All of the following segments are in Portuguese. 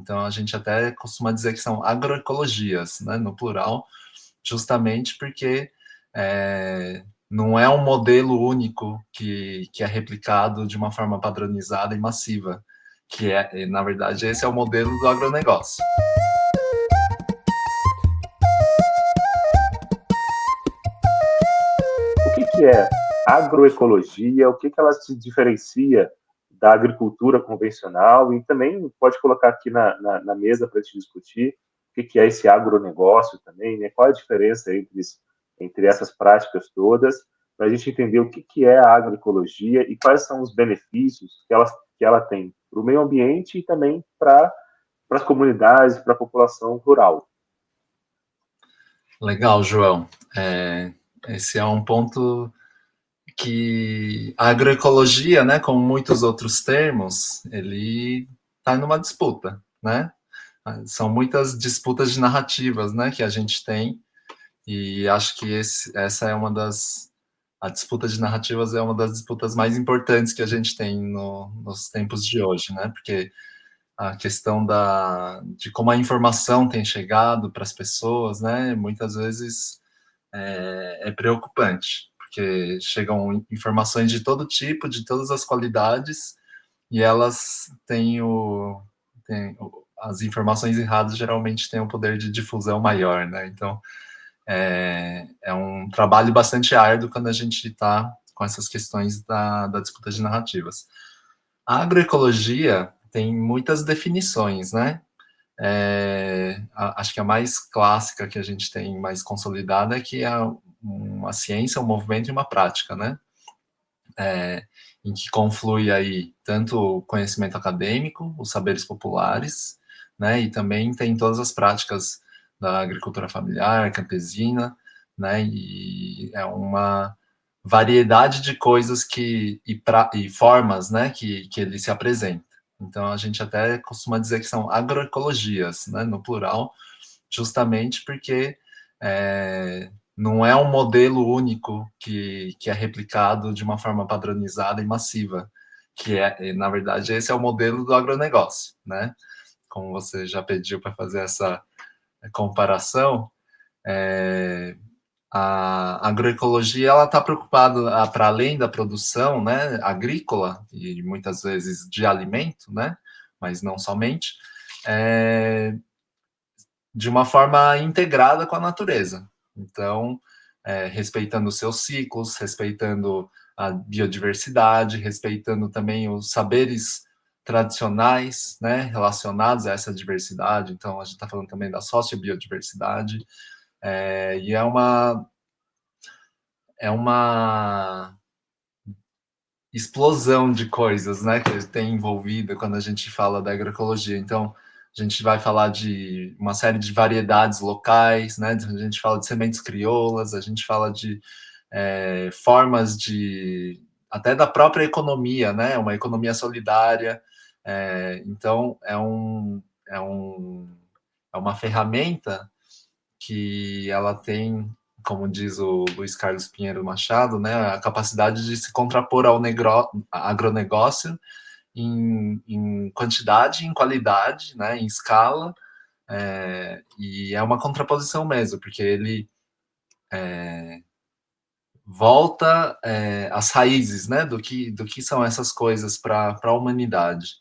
Então a gente até costuma dizer que são agroecologias, né, no plural, justamente porque não é um modelo único que é replicado de uma forma padronizada e massiva, que é, na verdade, esse é o modelo do agronegócio. O que é agroecologia? O que ela se diferencia da agricultura convencional? E também pode colocar aqui na mesa para a gente discutir o que é esse agronegócio também, né? Qual a diferença entre essas práticas todas, para a gente entender o que é a agroecologia e quais são os benefícios que ela tem para o meio ambiente e também para as comunidades, para a população rural. Legal, João. Esse é um ponto que a agroecologia, né, como muitos outros termos, ele está numa disputa, né? São muitas disputas de narrativas, né, que a gente tem, e acho que essa é uma das... A disputa de narrativas é uma das disputas mais importantes que a gente tem nos tempos de hoje, né? Porque a questão de como a informação tem chegado para as pessoas, né? Muitas vezes é preocupante, porque chegam informações de todo tipo, de todas as qualidades, e elas as informações erradas geralmente têm um poder de difusão maior, né? Então, é um trabalho bastante árduo quando a gente está com essas questões da disputa de narrativas. A agroecologia tem muitas definições, né? Acho que a mais clássica que a gente tem, mais consolidada, é que é uma ciência, um movimento e uma prática, né? Em que conflui aí tanto o conhecimento acadêmico, os saberes populares, né? E também tem todas as práticas da agricultura familiar, campesina, né? E é uma variedade de coisas e formas, né, que ele se apresenta. Então a gente até costuma dizer que são agroecologias, né, no plural, justamente porque não é um modelo único que é replicado de uma forma padronizada e massiva, na verdade, esse é o modelo do agronegócio, né? Como você já pediu para fazer essa comparação, a agroecologia ela está preocupada para além da produção, né, agrícola e muitas vezes de alimento, né, mas não somente, de uma forma integrada com a natureza. Então, respeitando os seus ciclos, respeitando a biodiversidade, respeitando também os saberes tradicionais, né, relacionados a essa diversidade. Então, a gente está falando também da sociobiodiversidade, e é uma explosão de coisas, né, que tem envolvido quando a gente fala da agroecologia. Então, a gente vai falar de uma série de variedades locais, né, a gente fala de sementes crioulas, a gente fala de formas até da própria economia, né, uma economia solidária. Então, é uma ferramenta que ela tem, como diz o Luiz Carlos Pinheiro Machado, né, a capacidade de se contrapor ao agronegócio em quantidade, em qualidade, né, em escala, e é uma contraposição mesmo, porque ele volta às raízes, né, do que são essas coisas para a humanidade.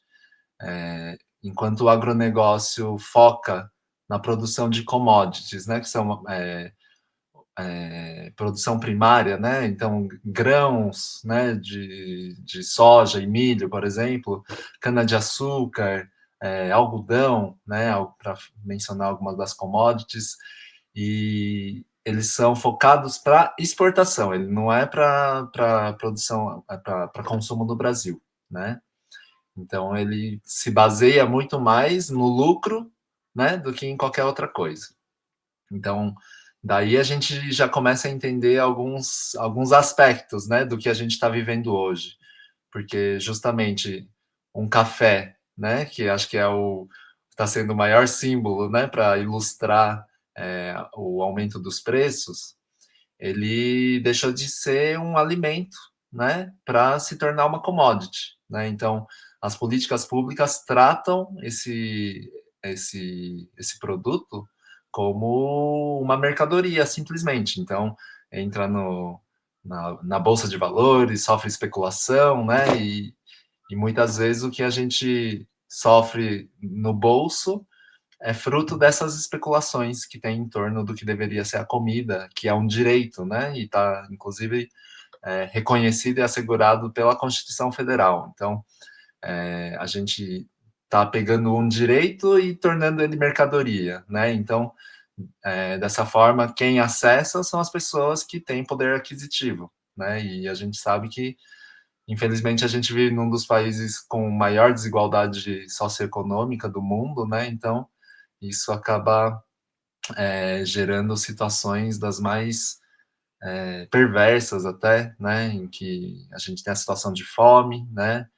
Enquanto o agronegócio foca na produção de commodities, né, que são produção primária, né? Então, grãos, né, de soja e milho, por exemplo, cana-de-açúcar, algodão, né, para mencionar algumas das commodities, e eles são focados para exportação, ele não é para produção, para consumo no Brasil, né? Então, ele se baseia muito mais no lucro, né, do que em qualquer outra coisa. Então, daí a gente já começa a entender alguns aspectos, né, do que a gente está vivendo hoje. Porque justamente um café, né, que acho que está sendo o maior símbolo, né, para ilustrar o aumento dos preços, ele deixou de ser um alimento, né, para se tornar uma commodity, né? Então, as políticas públicas tratam esse produto como uma mercadoria, simplesmente. Então, entra na bolsa de valores, sofre especulação, né? E muitas vezes o que a gente sofre no bolso é fruto dessas especulações que tem em torno do que deveria ser a comida, que é um direito, né? E está, inclusive, reconhecido e assegurado pela Constituição Federal. Então, a gente está pegando um direito e tornando ele mercadoria, né? Então, dessa forma, quem acessa são as pessoas que têm poder aquisitivo, né? E a gente sabe que, infelizmente, a gente vive num dos países com maior desigualdade socioeconômica do mundo, né? Então, isso acaba gerando situações das mais perversas até, né? Em que a gente tem a situação de fome, né?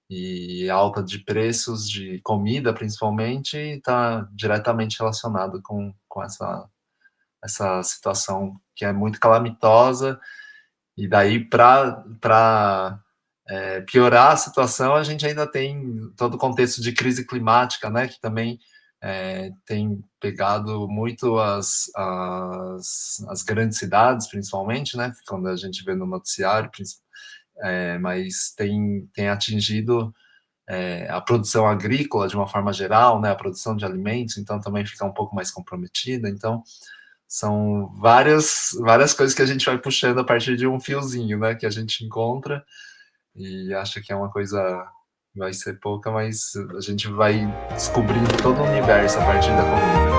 E alta de preços de comida, principalmente, está diretamente relacionado com essa situação que é muito calamitosa. E daí, para piorar a situação, a gente ainda tem todo o contexto de crise climática, né, que também tem pegado muito as grandes cidades, principalmente, né, quando a gente vê no noticiário, mas tem atingido a produção agrícola de uma forma geral, né, a produção de alimentos, então também fica um pouco mais comprometida. Então, são várias coisas que a gente vai puxando a partir de um fiozinho, né, que a gente encontra e acha que é uma coisa vai ser pouca, mas a gente vai descobrindo todo o universo a partir da comida.